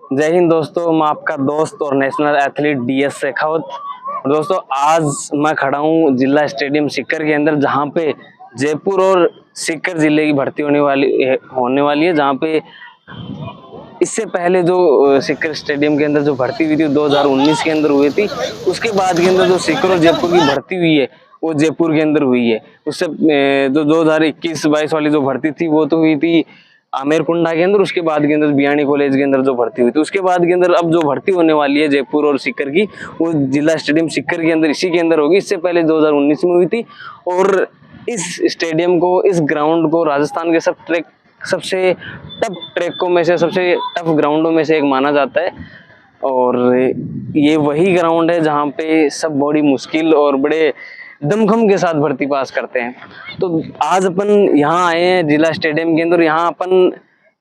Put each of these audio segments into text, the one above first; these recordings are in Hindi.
जय हिंद दोस्तों, मैं आपका दोस्त और नेशनल एथलीट डीएस शेखावत। दोस्तों, आज मैं खड़ा हूँ जिला स्टेडियम सीकर के अंदर, जहाँ पे जयपुर और सीकर जिले की भर्ती होने वाली है। जहाँ पे इससे पहले जो सीकर स्टेडियम के अंदर जो भर्ती हुई थी 2019 के अंदर हुई थी, उसके बाद के अंदर जो सीकर और जयपुर की भर्ती हुई है वो जयपुर के अंदर हुई है। उससे जो 2021-22 वाली जो भर्ती थी वो तो हुई थी आमेरकुंडा के अंदर। उसके बाद के अंदर बियानी कॉलेज के अंदर जो भर्ती हुई थी, उसके बाद के अंदर अब जो भर्ती होने वाली है जयपुर और सीकर की, वो जिला स्टेडियम सीकर के अंदर इसी के अंदर होगी। इससे पहले 2019 में हुई थी। और इस स्टेडियम को, इस ग्राउंड को राजस्थान के सबसे टफ ट्रैकों में से, सबसे टफ ग्राउंडों में से एक माना जाता है। और ये वही ग्राउंड है जहाँ पे सब बड़ी मुश्किल और बड़े दमखम के साथ भर्ती पास करते हैं। तो आज अपन यहाँ आए हैं जिला स्टेडियम के अंदर। यहाँ अपन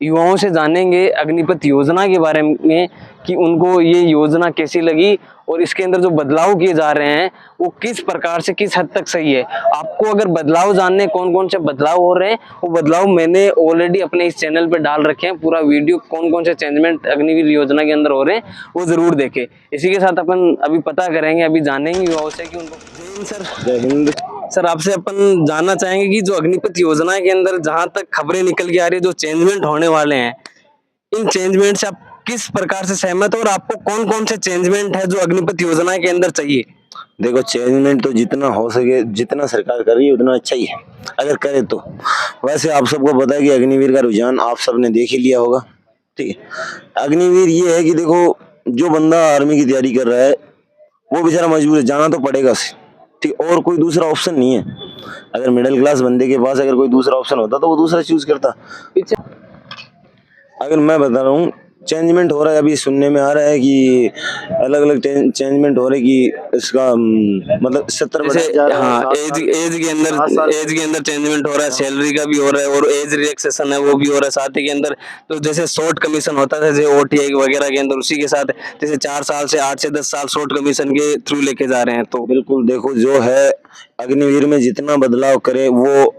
युवाओं से जानेंगे अग्निपथ योजना के बारे में कि उनको ये योजना कैसी लगी और इसके अंदर जो बदलाव किए जा रहे हैं वो किस प्रकार से, किस हद तक सही है। आपको अगर बदलाव जानने कौन कौन से बदलाव हो रहे हैं, वो बदलाव मैंने ऑलरेडी अपने इस चैनल पे डाल रखे हैं। पूरा वीडियो कौन कौन से चेंजमेंट अग्निवीर योजना के अंदर हो रहे हैं वो जरूर देखें। इसी के साथ अपन अभी पता करेंगे, अभी जानेंगे युवाओं से कि उनको। जय हिंद सर। जय हिंद। सर, आपसे अपन जानना चाहेंगे कि जो अग्निपथ योजना के अंदर जहां तक खबरें निकल के आ रही है, जो चेंजमेंट होने वाले हैं, इन चेंजमेंट से आप किस प्रकार से सहमत हो और आपको कौन कौन से चेंजमेंट है जो अग्निपथ योजना के अंदर चाहिए? देखो, चेंजमेंट तो जितना हो सके, जितना सरकार कर रही है उतना अच्छा ही है, अगर करे तो। वैसे आप सबको पता है कि अग्निवीर का रुझान आप सबने देख ही लिया होगा। ठीक है, अग्निवीर ये है कि देखो, जो बंदा आर्मी की तैयारी कर रहा है वो बेचारा मजबूर है, जाना तो पड़ेगा उसे। ठीक, और कोई दूसरा ऑप्शन नहीं है। अगर मिडिल क्लास बंदे के पास अगर कोई दूसरा ऑप्शन होता तो वो दूसरा चूज करता। अगर मैं बता रहा हूँ, चेंजमेंट हो रहा है, अभी सुनने में आ रहा है कि अलग अलग चेंजमेंट हो रहे कि इसका मतलब 70 हाँ, एज के अंदर चेंजमेंट हो रहा है, सैलरी का भी हो रहा है और एज रिलैक्सेशन है वो भी हो रहा है। साथ ही के अंदर तो जैसे शॉर्ट कमीशन होता था जैसे ओटीआई वगैरह के अंदर, उसी के साथ जैसे 4 साल से 8 से 10 साल शॉर्ट कमीशन के थ्रू लेके जा रहे हैं। तो बिल्कुल, देखो जो है अग्निवीर में जितना बदलाव करे, वो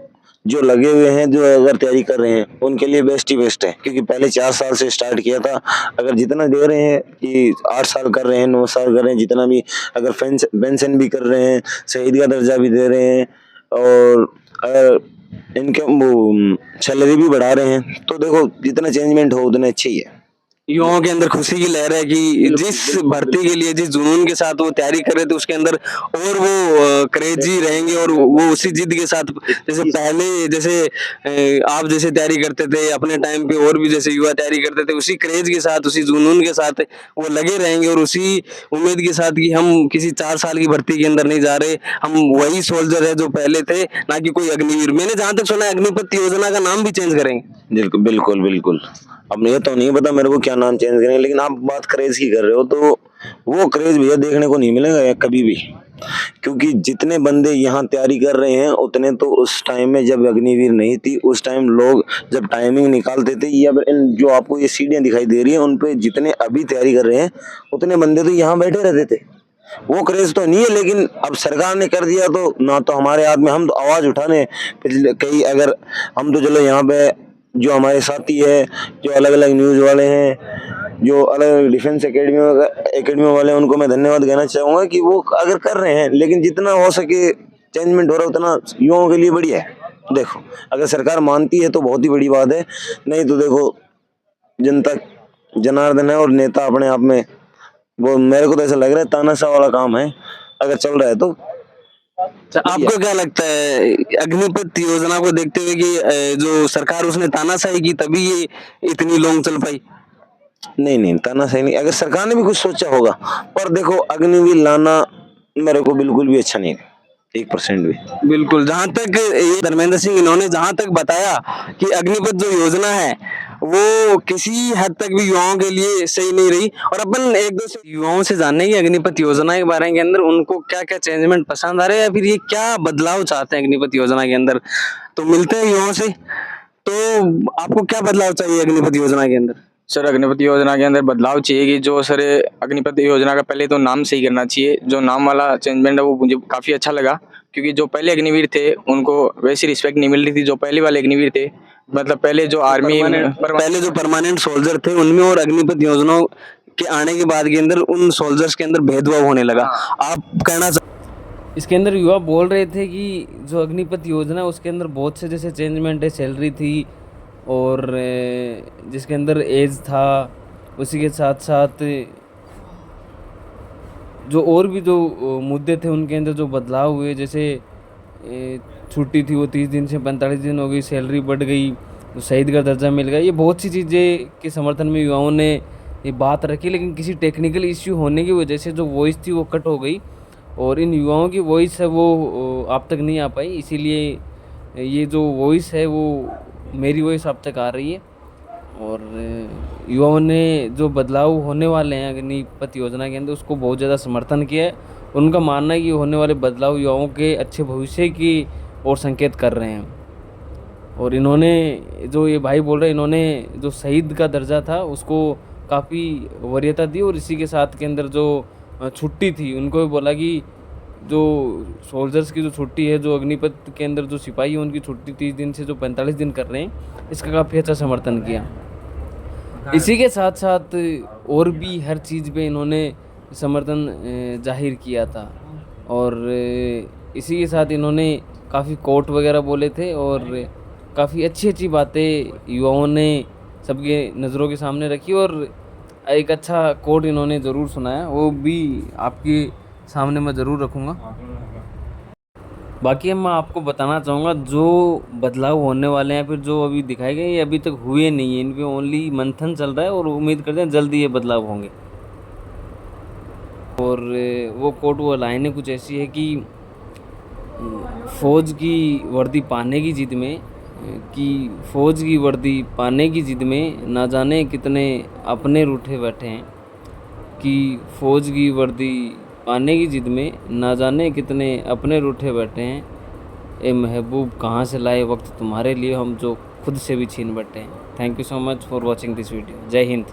जो लगे हुए हैं, जो अगर तैयारी कर रहे हैं उनके लिए बेस्ट ही बेस्ट है। क्योंकि पहले 4 साल से स्टार्ट किया था, अगर जितना दे रहे हैं कि 8 साल कर रहे हैं, 9 साल कर रहे हैं, जितना भी अगर पेंशन भी कर रहे हैं, शहीद का दर्जा भी दे रहे हैं, और अगर इनके वो सैलरी भी बढ़ा रहे हैं, तो देखो जितना चेंजमेंट हो उतना अच्छी ही है। युवाओं के अंदर खुशी की लहर है कि जिस भर्ती के लिए जिस जुनून के साथ वो तैयारी कर रहे थे उसके अंदर और वो क्रेजी रहेंगे और वो उसी जिद के साथ, जैसे पहले जैसे आप जैसे तैयारी करते थे अपने टाइम पे, और भी जैसे युवा तैयारी करते थे, उसी क्रेज के साथ, उसी जुनून के साथ वो लगे रहेंगे और उसी उम्मीद के साथ कि हम किसी 4 साल की भर्ती के अंदर नहीं जा रहे, हम वही सोल्जर है जो पहले थे, ना कि कोई अग्निवीर। मैंने जहां तक सुना है अग्निपथ योजना का नाम भी चेंज करेंगे। बिल्कुल बिल्कुल बिल्कुल। अब ये तो नहीं पता मेरे को क्या नाम चेंज करेंगे, लेकिन आप बात क्रेज की कर रहे हो तो वो क्रेज भैया देखने को नहीं मिलेगा कभी भी। क्योंकि जितने बंदे यहाँ तैयारी कर रहे हैं उतने तो उस टाइम में जब अग्निवीर नहीं थी, उस टाइम लोग जब टाइमिंग निकालते थे, या जो आपको ये सीढ़ियाँ दिखाई दे रही है उन पे जितने अभी तैयारी कर रहे हैं उतने बंदे तो यहाँ बैठे रहते थे। वो क्रेज तो नहीं है, लेकिन अब सरकार ने कर दिया तो ना, तो हमारे हाथ में, हम तो आवाज उठाने पिछले कई, अगर हम तो चलो यहाँ पे जो हमारे साथी है, जो अलग अलग न्यूज वाले हैं, जो अलग अलग डिफेंस एकेडमी वाले हैं, उनको मैं धन्यवाद कहना चाहूंगा कि वो अगर कर रहे हैं, लेकिन जितना हो सके चेंजमेंट हो रहा है उतना युवाओं के लिए बढ़िया है। देखो, अगर सरकार मानती है तो बहुत ही बड़ी बात है, नहीं तो देखो जनता जनार्दन है और नेता अपने आप में, वो मेरे को तो ऐसा लग रहा है तानाशाह वाला काम है, अगर चल रहा है तो। आपको क्या लगता है अग्निपथ योजना को देखते हुए कि जो सरकार उसने तानाशाही की तभी ये इतनी लॉन्ग चल पाई? नहीं नहीं, तानाशाही नहीं, अगर सरकार ने भी कुछ सोचा होगा। पर देखो, अग्निवीर लाना मेरे को बिल्कुल भी अच्छा नहीं है, 1% भी। बिल्कुल, जहां तक ये धर्मेंद्र सिंह इन्होंने जहां तक बताया कि अग्निपथ जो योजना है वो किसी हद तक भी युवाओं के लिए सही नहीं रही। और अपन एक दो युवाओं से जानने की अग्निपथ योजना के बारे के अंदर उनको क्या क्या चेंजमेंट पसंद आ रहे हैं या फिर ये क्या बदलाव चाहते हैं अग्निपथ योजना के अंदर, तो मिलते हैं युवाओं से। तो आपको क्या बदलाव चाहिए अग्निपथ योजना के अंदर? सर, अग्निपथ योजना के अंदर बदलाव चाहिए कि जो सर अग्निपथ योजना का पहले तो नाम सही करना चाहिए। जो नाम वाला चेंजमेंट है वो मुझे काफ़ी अच्छा लगा, क्योंकि जो पहले अग्निवीर थे उनको वैसी रिस्पेक्ट नहीं मिल रही थी जो पहले वाले अग्निवीर थे। मतलब पहले जो आर्मी पहले जो परमानेंट सोल्जर थे उनमें और अग्निपथ योजनाओं के आने के बाद के अंदर उन सोल्जर्स के अंदर भेदभाव होने लगा। आप कहना इसके अंदर युवा बोल रहे थे कि जो अग्निपथ योजना है उसके अंदर बहुत से जैसे चेंजमेंट है, सैलरी थी और जिसके अंदर एज था, उसी के साथ साथ जो और भी जो मुद्दे थे उनके अंदर जो बदलाव हुए, जैसे छुट्टी थी वो 30 दिन से 45 दिन हो गई, सैलरी बढ़ गई, तो शहीद का दर्जा मिल गया। ये बहुत सी चीज़ें के समर्थन में युवाओं ने ये बात रखी, लेकिन किसी टेक्निकल इश्यू होने की वजह से जो वॉइस थी वो कट हो गई और इन युवाओं की वॉइस है वो आप तक नहीं आ पाई। इसीलिए ये जो वॉइस है वो मेरी वॉइस आप तक आ रही है और युवाओं ने जो बदलाव होने वाले हैं अग्निपथ योजना के अंदर उसको बहुत ज़्यादा समर्थन किया है। उनका मानना है कि होने वाले बदलाव युवाओं के अच्छे भविष्य की ओर संकेत कर रहे हैं। और इन्होंने जो ये भाई बोल रहे हैं, इन्होंने जो शहीद का दर्जा था उसको काफ़ी वरीयता दी और इसी के साथ के अंदर जो छुट्टी थी उनको भी बोला कि जो सोल्जर्स की जो छुट्टी है, जो अग्निपथ के अंदर जो सिपाही है उनकी छुट्टी 30 दिन से जो 45 दिन कर रहे हैं, इसका काफ़ी अच्छा समर्थन किया। इसी के साथ साथ और भी हर चीज़ पे इन्होंने समर्थन जाहिर किया था और इसी के साथ इन्होंने काफ़ी कोट वगैरह बोले थे और काफ़ी अच्छी अच्छी बातें युवाओं ने सबके नज़रों के सामने रखी और एक अच्छा कोट इन्होंने ज़रूर सुनाया, वो भी आपके सामने मैं ज़रूर रखूँगा। बाकी मैं आपको बताना चाहूँगा जो बदलाव होने वाले हैं फिर जो अभी दिखाए गए ये अभी तक हुए नहीं है, इन पे ओनली मंथन चल रहा है और उम्मीद करते हैं जल्दी ये बदलाव होंगे। और वो कोट वो लाइनें कुछ ऐसी है कि फ़ौज की वर्दी पाने की जिद में फ़ौज की वर्दी पाने की जिद में ना जाने कितने अपने रूठे बैठे हैं, कि फ़ौज की वर्दी पाने की जिद में ना जाने कितने अपने रूठे बैठे हैं, ए महबूब कहाँ से लाए वक्त तुम्हारे लिए हम जो खुद से भी छीन बैठे हैं। Thank you so much for watching this video. जय हिंद।